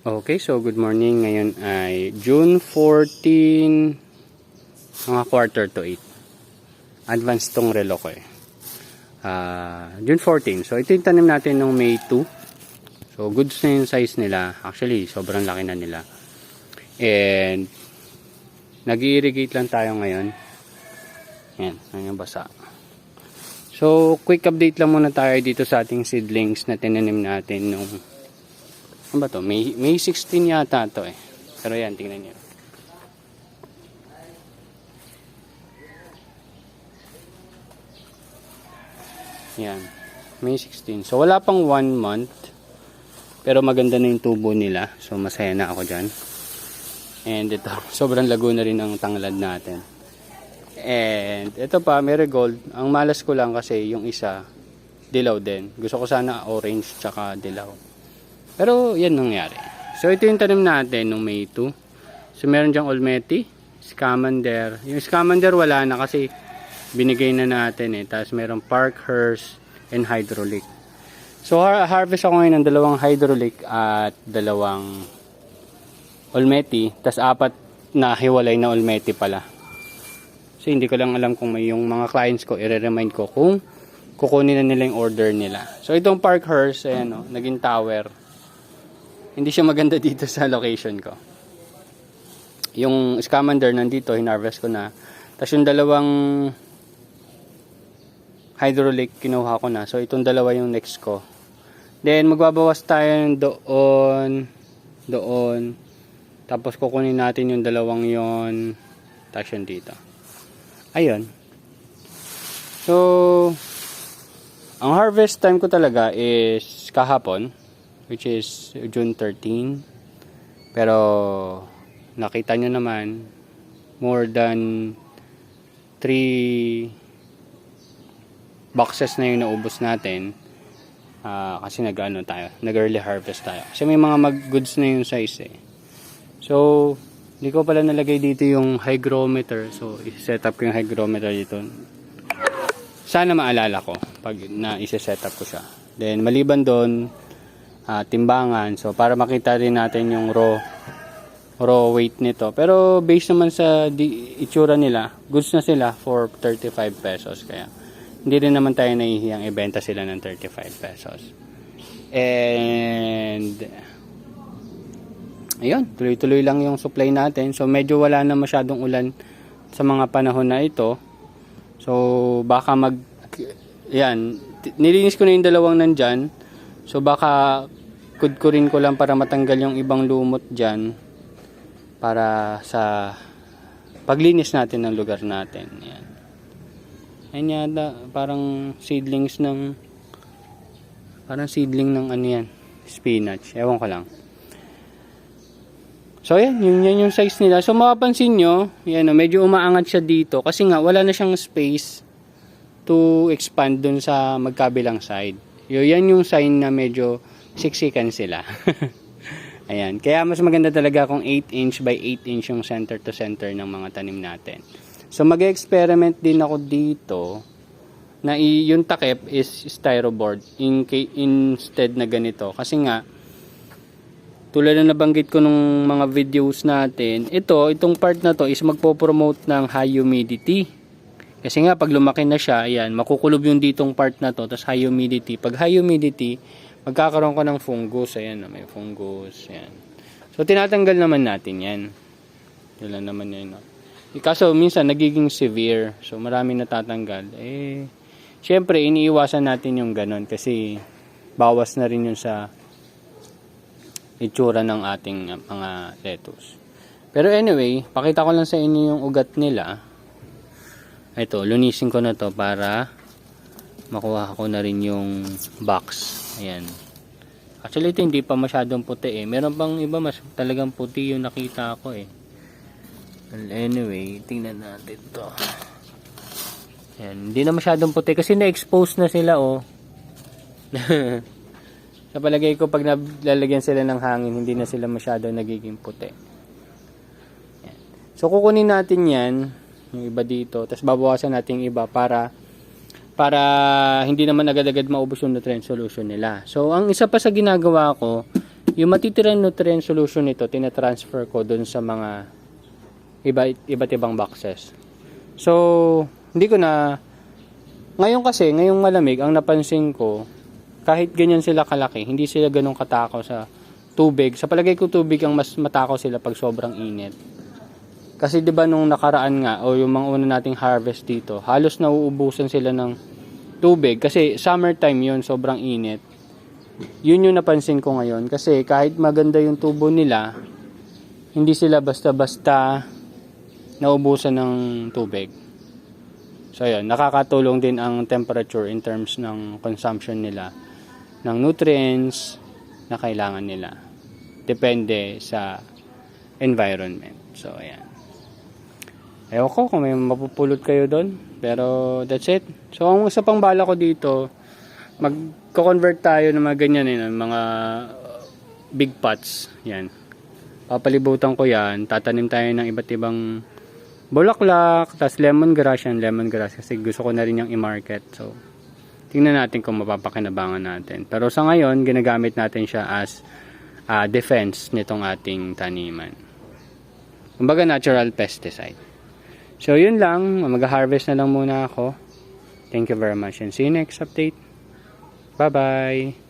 Okay, so good morning. Ngayon ay June 14, mga quarter to 8. Advance tong relo ko eh. June 14. So ito yung tanim natin nung May 2. So goods na yung size nila. Actually, sobrang laki na nila. And nag-irrigate lang tayo ngayon. Yan, yung basa. So quick update lang muna tayo dito sa ating seedlings na tinanim natin nung ano ba to? May 16 yata to eh. Pero yan, tingnan nyo. Yan. May 16. So wala pang 1 month. Pero maganda na yung tubo nila. So masaya na ako dyan. And ito, sobrang lago na rin ang tanglad natin. And ito pa, marigold. Ang malas ko lang kasi yung isa, dilaw din. Gusto ko sana orange tsaka dilaw. Pero yan nangyari. So ito yung tanim natin nung May 2. So meron dyang Olmeti, Scamander. Yung Scamander wala na kasi binigay na natin eh. Tapos meron Parkhurst and Hydraulic. So harvest ako ngayon ng 2 Hydraulic at 2 Olmeti. Tapos 4 na hiwalay na Olmeti pala. So hindi ko lang alam kung may yung mga clients ko, i-remind ko kung kukunin na nila yung order nila. So itong Parkhurst, ayan o, naging tower. Hindi siya maganda dito sa location ko. Yung Scamander nandito, hinarvest ko na. Tapos yung 2 Hydraulic, kinuha ko na. So itong 2 yung next ko. Then magbabawas tayo doon. Tapos kukunin natin yung 2 yon. Tapos yun dito. Ayun. So, ang harvest time ko talaga is kahapon, which is June 13. Pero nakita nyo naman, more than 3 boxes na yung naubos natin. Kasi nag-early harvest tayo. Kasi may mga goods na yung size eh. So, hindi ko pala nalagay dito yung hygrometer. So, i-set up ko yung hygrometer dito. Sana maalala ko pag na-set up ko siya. Then, maliban doon, timbangan. So, para makita rin natin yung raw weight nito. Pero, based naman sa itsura nila, goods na sila for 35 pesos. Kaya, hindi rin naman tayo nahihiyang ibenta sila ng 35 pesos. And, ayun, tuloy-tuloy lang yung supply natin. So, medyo wala na masyadong ulan sa mga panahon na ito. So, baka yan, nilinis ko na yung 2 nandyan. So, baka kudkurin ko lang para matanggal yung ibang lumot dyan. Para sa paglinis natin ng lugar natin. Yan. Yan yata, parang seedling ng ano yan, spinach. Ewan ko lang. So yan yung size nila. So mapapansin nyo, yan, medyo umaangat siya dito kasi nga wala na siyang space to expand dun sa magkabilang side. Yan yung sign na medyo siksikan sila. Ayan, kaya mas maganda talaga kung 8 inch by 8 inch yung center to center ng mga tanim natin. So mag-experiment din ako dito na yung takip is styroboard instead na ganito. Kasi nga tulad na nabanggit ko nung mga videos natin, itong part na to is magpo-promote ng high humidity. Kasi nga pag lumaki na siya, ayan, makukulob yung ditong part na to, tapos high humidity. Pag high humidity, magkakaroon ka ng fungus, ayan, may fungus, ayan. So tinatanggal naman natin yan. Yun naman yun. Kaso minsan nagiging severe, so marami natatanggal. Syempre iniiwasan natin yung ganon kasi bawas na rin yun sa itsura ng ating mga lettuce. Pero anyway, pakita ko lang sa inyo yung ugat nila. Ito, lunisin ko na to para makuha ko na rin yung box. Ayan. Actually, ito hindi pa masyadong puti eh. Meron bang iba mas talagang puti yung nakita ko eh. Well, anyway, tingnan natin to. Ayan, hindi na masyadong puti kasi na-expose na sila oh. Sa palagay ko pag nalalagyan sila ng hangin, hindi na sila masyado nagiging puti. Yan. So kukunin natin yan, yung iba dito, tapos babawasan natin yung iba para hindi naman agad-agad maubos yung nutrient solution nila. So ang isa pa sa ginagawa ko Yung matitirang nutrient solution nito, tinatransfer ko dun sa mga iba't ibang boxes. So, hindi ko na, ngayon kasi, ngayong malamig, ang napansin ko, kahit ganyan sila kalaki, hindi sila ganun katakaw sa tubig. Sa palagay ko tubig ang mas matakaw sila pag sobrang init. Kasi 'di ba nung nakaraan nga o yung mga una nating harvest dito, halos nauubusan sila ng tubig kasi summertime 'yun, sobrang init. Yun yung napansin ko ngayon kasi kahit maganda yung tubo nila, hindi sila basta-basta naubusan ng tubig. So yun, nakakatulong din ang temperature in terms ng consumption nila ng nutrients na kailangan nila. Depende sa environment. So ayan. Ewan ko kung may mapupulot kayo doon. Pero that's it. So ang isa pang bala ko dito, magko-convert tayo ng mga ganyan mga big pots. Yan. Papalibutan ko yan. Tatanim tayo ng iba't ibang bulaklak, tas lemongrass kasi gusto ko na rin yung i-market. So tingnan natin kung mapapakinabangan natin. Pero sa ngayon, ginagamit natin siya as defense nitong ating taniman. Kumbaga natural pesticide. So yun lang, mag-harvest na lang muna ako. Thank you very much and see you next update. Bye bye.